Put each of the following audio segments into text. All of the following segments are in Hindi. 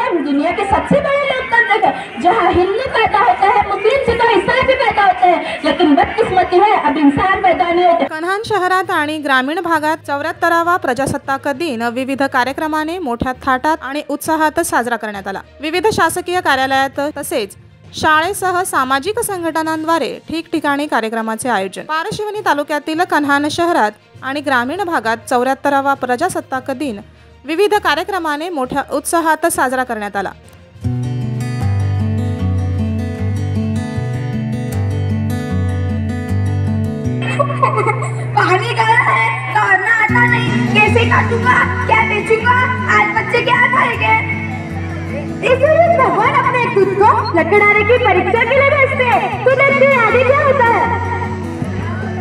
लोकतंत्र दुनिया के सबसे बड़े लोकतंत्र है, जहाँ हिंदू पैदा होता है, मुस्लिम से तो ईसाई भी पैदा होते हैं, लेकिन बदकिस्मती है अब इंसान पैदा नहीं होते। कन्हान शहरात आणि ग्रामीण भागात 74वा प्रजासत्ताक दिन विविध कार्यक्रमाने मोठ्या थाटात आणि उत्साहात साजरा करण्यात आला। विविध शासकीय कार्यालयात तसेच शाळेसह सामाजिक संघटनांद्वारे ठिकठिकाणी कार्यक्रमाचे आयोजन। पारशिवनी तालुक्यातील कन्हान शहरात आणि ग्रामीण भागात 74वा प्रजासत्ताक दिन विविध कार्यक्रमाने मोठ्या उत्साहात साजरा करण्यात आला। पानी गया है, तैरना आता नहीं, कैसे काटूंगा, क्या बेचूंगा, आज बच्चे क्या खाएंगे? इसलिए भगवान अपने खुद को लकड़हारे की परीक्षा के लिए भेजते हैं। तो देखते आगे क्या होता है।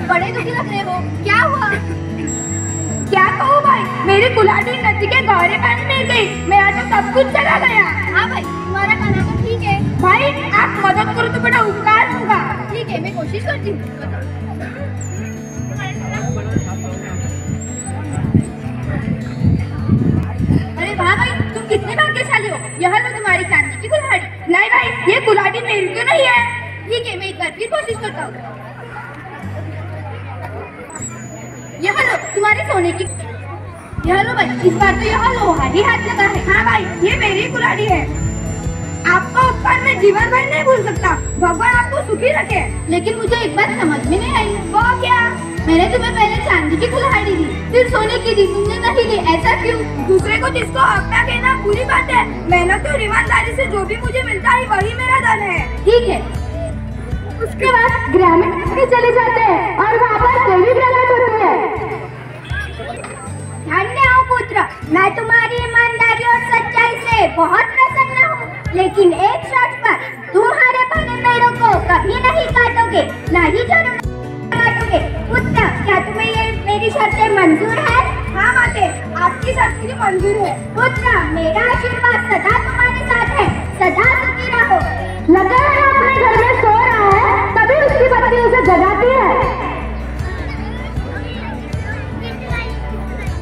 बड़े दुखी लग रहे हो, क्या हुआ? क्या कहूँ भाई, मेरी कुल्हाड़ी नदी के गहरे पानी में गई, मेरा तो सब कुछ चला गया। हाँ भाई, तुम्हारा कहना तो ठीक है। भाई आप मदद करो तो बड़ा उपकार होगा। ठीक है, मैं कोशिश करती हूँ। अरे वाह भाई, तुम कितने भाग्यशाली हो। यह लो तुम्हारी चांदी की कुल्हाड़ी। नहीं भाई, ये कुल्हाड़ी मेरी तो नहीं है। ठीक है, मैं एक बार फिर कोशिश करता हूँ। यह लो तुम्हारे सोने की। यह लो भाई, इस बार तो यह लोहा ही हाथ लगा है। हाँ भाई, ये मेरी कुल्हाड़ी है। आपका उपकार मैं जीवन भर नहीं भूल सकता। भगवान आपको सुखी रखे। लेकिन मुझे एक बात समझ में नहीं आई। वो क्या? मैंने तुम्हें पहले चांदी की कुल्हाड़ी दी, फिर सोने की दी, तुमने नहीं ली। ऐसा क्यों? दूसरे को जिसको अपना कहना बुरी बात है। मेहनत और ईमानदारी से जो भी मुझे मिलता है वही मेरा धन है। ठीक है। उसके बाद ग्रामीण में चले जाते हैं और वहाँ पर देवी प्रकट होती है। धन्य हो पुत्र, मैं तुम्हारी ईमानदारी और सच्चाई से बहुत प्रसन्न हूँ। लेकिन एक शर्त पर, तुम्हारे बने पेड़ों को कभी नहीं काटोगे, न ही जरूर काटोगे। पुत्र, क्या तुम्हें ये मेरी शर्तें मंजूर है? हाँ माते, आपकी शर्त मुझे मंजूर है। पुत्र, मेरा आशीर्वाद सदा तुम्हारे साथ है। सदा सुखी रहो। लगा है अपने घर में सो रहा है, तभी उसकी बत्ती उसे जगाती है।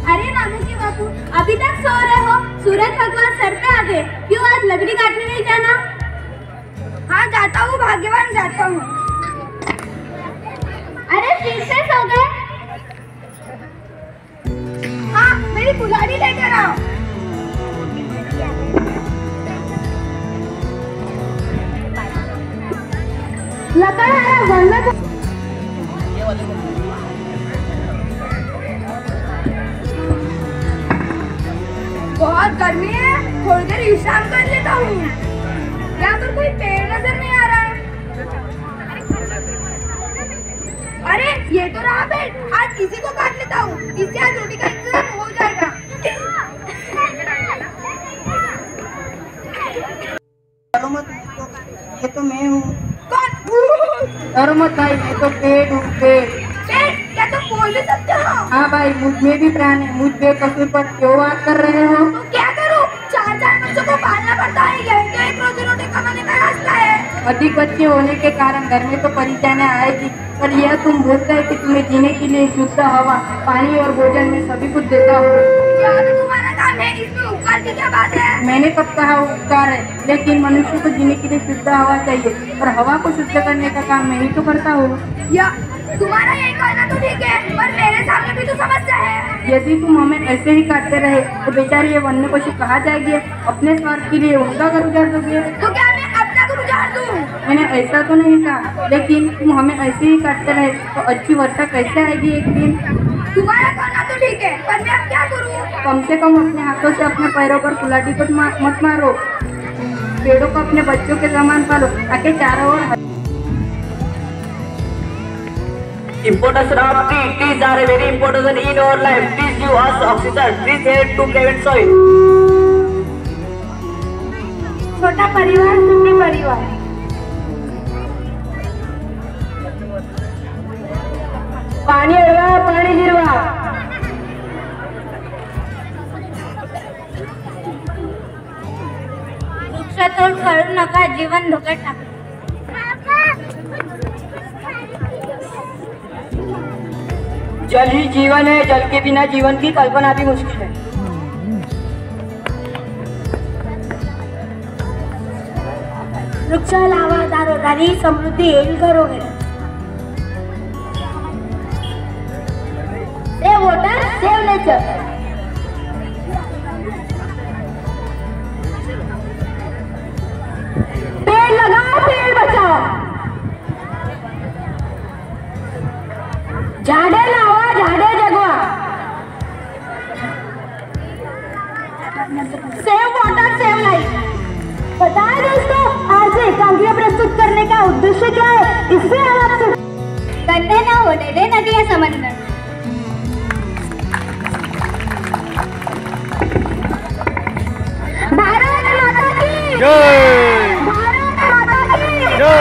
अरे मामू के बापू, अभी तक सो रहे हो? सूरज भगवान सर पे आ गए, क्यों आज लकड़ी काटने नहीं जाना? हाँ जाता हूँ, भाग्यवान जाता हूँ। अरे फिर से सो गए? हाँ, मेरी कुल्हाड़ी लेकर आओ। लकड़हारा वन में बहुत गर्मी है, थोड़ी देर विश्राम कर लेता हूँ। यहाँ पर कोई पेड़ नजर नहीं आ रहा है। अरे ये तो रहा पेड़, आज इसी को काट लेता हूँ, इससे आज रोटी का इंतजाम हो जाएगा। ये तो मैं हूँ। कौन? डरो मत भाई, ये तो पेड़ हूँ। पेड़? क्या तुम बोल भी सकते हो? हाँ भाई, मुझ में भी प्राण है। मुझ बेकसूर पर क्यों बात कर रहे हो? तो क्या करूँ? चार बच्चों को पालना पड़ता है, यही तो एक रोजी रोटी कमाने का रास्ता है। अधिक बच्चे होने के कारण घर में तो परेशानी आएगी, पर यह तुम भूलते हैं कि तुम्हें जीने के लिए शुद्ध हवा, पानी और भोजन में सभी कुछ देता हूँ। यह तो तुम्हारा काम है, इसमें उपकार की क्या बात है? मैंने कब कहा उपकार है? लेकिन मनुष्य को जीने के लिए शुद्ध हवा चाहिए, और हवा को शुद्ध करने का काम मैं ही तो करता हूँ। तुम्हारा यही कहना तो ठीक है, पर मेरे सामने भी तो समस्या है। यदि तुम हमें ऐसे ही काटते रहे तो बेचारी ये वन्य पशु कहाँ जाएगी? अपने स्वार्थ के लिए उनका घर उजाड़ दोगे। तो क्या मैं अपना घर उजाड़ दूं? मैंने ऐसा तो नहीं कहा, लेकिन तुम हमें ऐसे ही काटते रहे तो अच्छी वर्षा कैसे आएगी एक दिन? तुम्हारा कहना तो ठीक है, पर मैं अब क्या करूं? कम से कम अपने हाथों से अपने पैरों पर कुल्हाड़ी को मत मारो। पेड़ों को अपने बच्चों के समान पालो, ताकि चारों ओर। Importance of tree. Trees are very important in our life. Trees give us oxygen. Trees help to prevent soil. छोटा परिवार सुखी परिवार। पाणी अडवा, पाणी जिरवा। वृक्षतोड करू नका, जीवन धोक्यात टाका। जल ही जीवन है, जल के बिना जीवन की कल्पना भी मुश्किल है। वृक्ष लावा दारोदारी समृद्धी येईल घरोघरी. Save water save nature. पेड़ लगाओ पेड़ बचाओ. झाडे लावा झाडे जगवा. Save water save life. बताएं दोस्तों, आज एकांकिया प्रस्तुत करने का उद्देश्य क्या है, इससे हम आपसे गंदे न होने दे नदियां समंदर. भारत माता की जय. भारत माता की जय.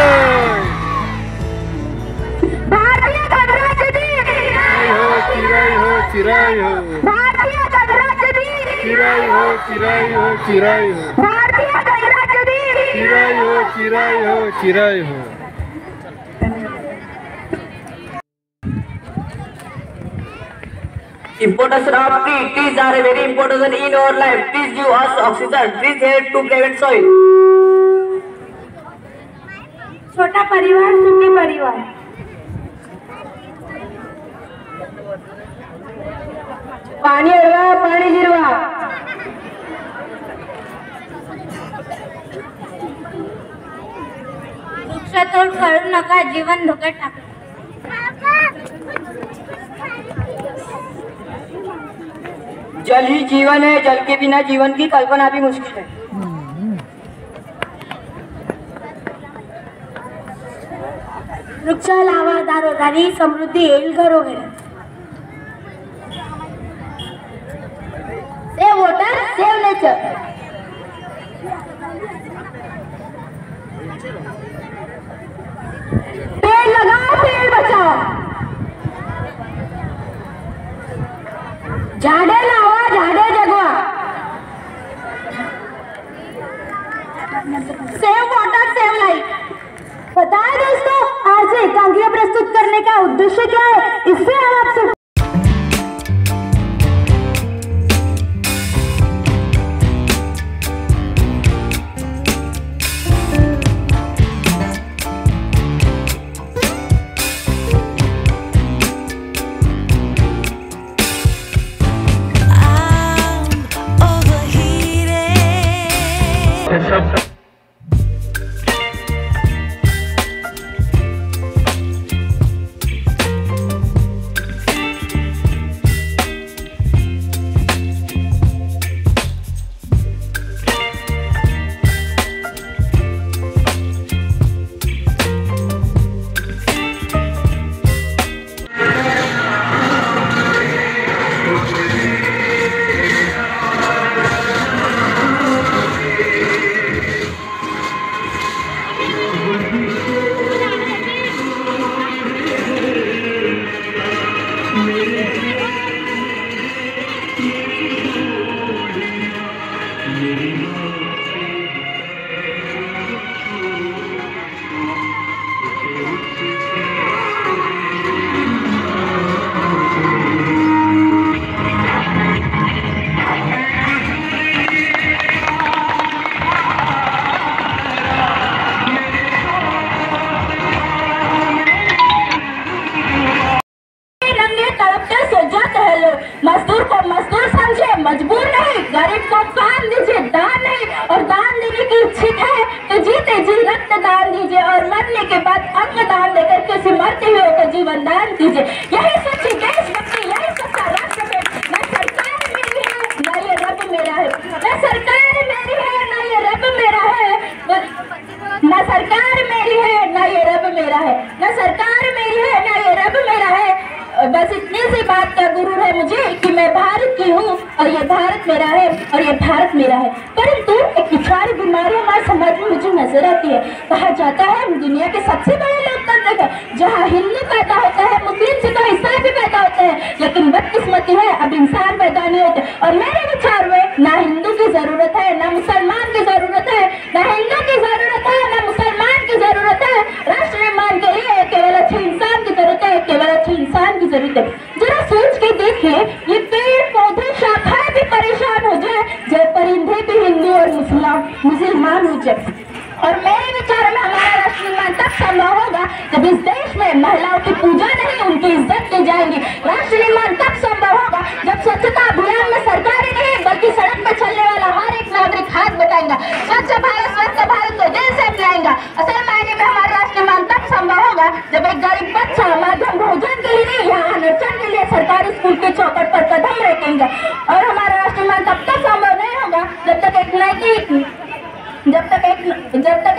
भारतीय गणराज्य दिन. चिराई हो चिराई हो. भारतीय गणराज्य दिन. चिराई हो चिराई हो चिराई हो. भारतीय गणराज्य दिन. चिराई हो चिराई हो चिराई हो. Importance of tree. Trees are very important in our life. Trees give us oxygen. Trees help to prevent soil. छोटा परिवार सुखी परिवार. पाणी अडवा पाणी जिरवा. वृक्षतोड करू नका, जीवन धोक्यात टाका. जल ही जीवन है, जल के बिना जीवन की कल्पना भी मुश्किल है. वृक्ष लावा दारोदारी समृद्धी येईल घरोघरी. Save water save nature. पेड़ लगाओ पेड़ बचाओ. झाडे लावा झाडे जगवा. Save water save life. बताएं दोस्तों, आज एकांकिया प्रस्तुत करने का उद्देश्य क्या है, इससे हम आपसे मजदूर को मजदूर समझे, मजबूर नहीं. गरीब को काम दीजिए, दान नहीं. और दान देने की इच्छित है तो जीते जी रक्त दान दीजिए, और मरने के बाद अंग दान देकर किसी मरते हुए को जीवन दान दीजिए. यही सच्ची देशभक्ति, यही सच्चा राष्ट्रप्रेम. न सरकार मेरी है न ये रब मेरा है. न सरकार मेरी है न ये रब मेरा है. न सरकार मेरी है न ये रब मेरा है. न सरकार मेरी है न ये रब मेरा है. बस इतनी सी बात का गुरूर है मुझे कि मैं भारत की हूँ और ये भारत मेरा है और ये भारत मेरा है. परंतु एक सारी बीमारी हमारे समाज में मुझे नजर आती है. कहा जाता है दुनिया के सबसे बड़े लोकतंत्र है जहाँ हिंदू पैदा होता है, मुस्लिम से तो ईसाई भी पैदा होते हैं, लेकिन बदकिस्मती है अब इंसान पैदा नहीं होते. और मेरे विचार में ना हिंदू की जरूरत है ना मुसलमान की जरूरत है. ना हिंदू की जरूरत है ना मुसलमान की जरूरत है. राष्ट्र निर्माण के लिए केवल अच्छे इंसान की जरूरत है, केवल अच्छे इंसान की जरूरत है. जरा सोच के देखिए, ये पेड़ पौधे शाखाएं भी परेशान हो जाए, जब परिंदे भी हिंदू और मुसलमान हो जाए. और मेरे विचार राष्ट्र निर्माण तब संभव होगा जब इस देश में महिलाओं की पूजा नहीं उनकी इज्जत की जाएगी। राष्ट्र निर्माण तब संभव होगा जब स्वच्छता अभियान में सरकारी नहीं बल्कि सड़क पर चलने वाला हर एक नागरिक हाथ बटाएगा, स्वच्छ भारत को दिल से अपनाएगा। असल मायने में हमारा राष्ट्र निर्माण तब संभव होगा जब एक गरीब बच्चा मध्यम भोजन के लिए नहीं, यहाँ अनशन के लिए सरकारी स्कूल के चौखट पर कदम रखेंगे। और हमारा राष्ट्र निर्माण तब तक संभव नहीं होगा जब तक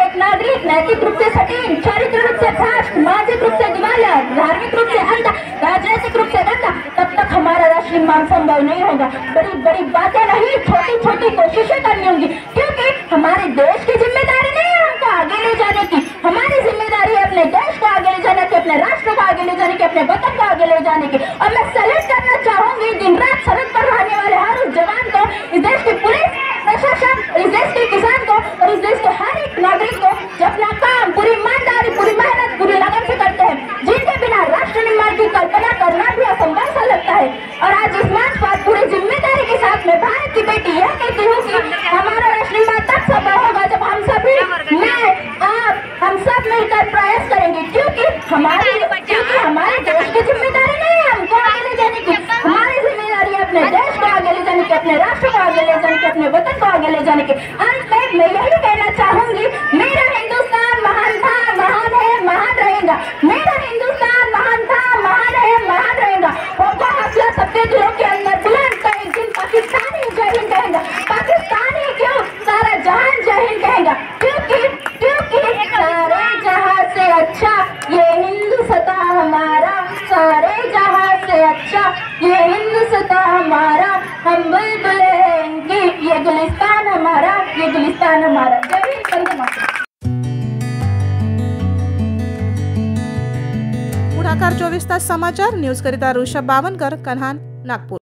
एक नागरिक नैतिक रूप से सटीक, शारीरिक रूप से भ्रष्ट, मानसिक रूप से दिवालिया, धार्मिक रूप से अंधा, राजनीतिक रूप से गंदा, तब तक हमारा राष्ट्र निर्माण संभव नहीं होगा। बड़ी बड़ी बातें नहीं, छोटी छोटी कोशिशें करनी होंगी, क्योंकि हमारे देश की जिम्मेदारी नहीं है हमको आगे ले जाने की। हमारी जिम्मेदारी है अपने देश को आगे ले जाने की, अपने राष्ट्र को आगे ले जाने की, अपने वतन को आगे ले जाने की। और मैं सैल्यूट करना चाहूंगी दिन रात सरहद पर रहने वाले हर उस जवान को, इस देश की पुलिस प्रशासन, इस देश के किसान को और इस देश के हर एक नागरिक को जो अपना काम पूरी ईमानदारी, पूरी मेहनत, पूरी लगन से करते हैं, जिनके बिना राष्ट्र निर्माण की कल्पना करना भी असंभव सा लगता है। और आज इस मंच पर पूरी जिम्मेदारी के साथ में भारत की बेटी यह कहती हूँ कि हमारा राष्ट्र निर्माण तब संभव होगा जब हम सभी, मैं, आप, हम सब मिलकर प्रयास करेंगे, क्योंकि हमारे देश की जिम्मेदारी नहीं है हमको आगे ले जाने की। हमारी जिम्मेदारी है अपने देश को आगे ले जाने की, अपने राष्ट्र को आगे ले जाने की, अपने वतन को आगे ले जाने की। अंत में मैं यही कहना चाहूंगी, मेरा हिंदुस्तान महान था, महान है, महान रहेगा। मेरा हिंदुस्तान महान था, महान है, महान रहेगा। होगा हौसला सबके दिलों के अंदर बुलंद, तो एक दिन पाकिस्तानी जय हिंद कहेगा। पाकिस्तानी क्यों, सारा जहान जय हिंद कहेगा, क्योंकि सारे जहां से अच्छा ये हिंदुस्तान हमारा, सारे जहां से अच्छा ये हिंदुस्तान हमारा। हम बुलबुले हैं इनकी, ये गुलिस्तान हमारा, ये गुलिस्तान हमारा। जय हिंद, वंदे मातरम। पुढाकार 24 तास समाचार न्यूज करिता ऋषभ बावनकर, कन्हान, नागपूर।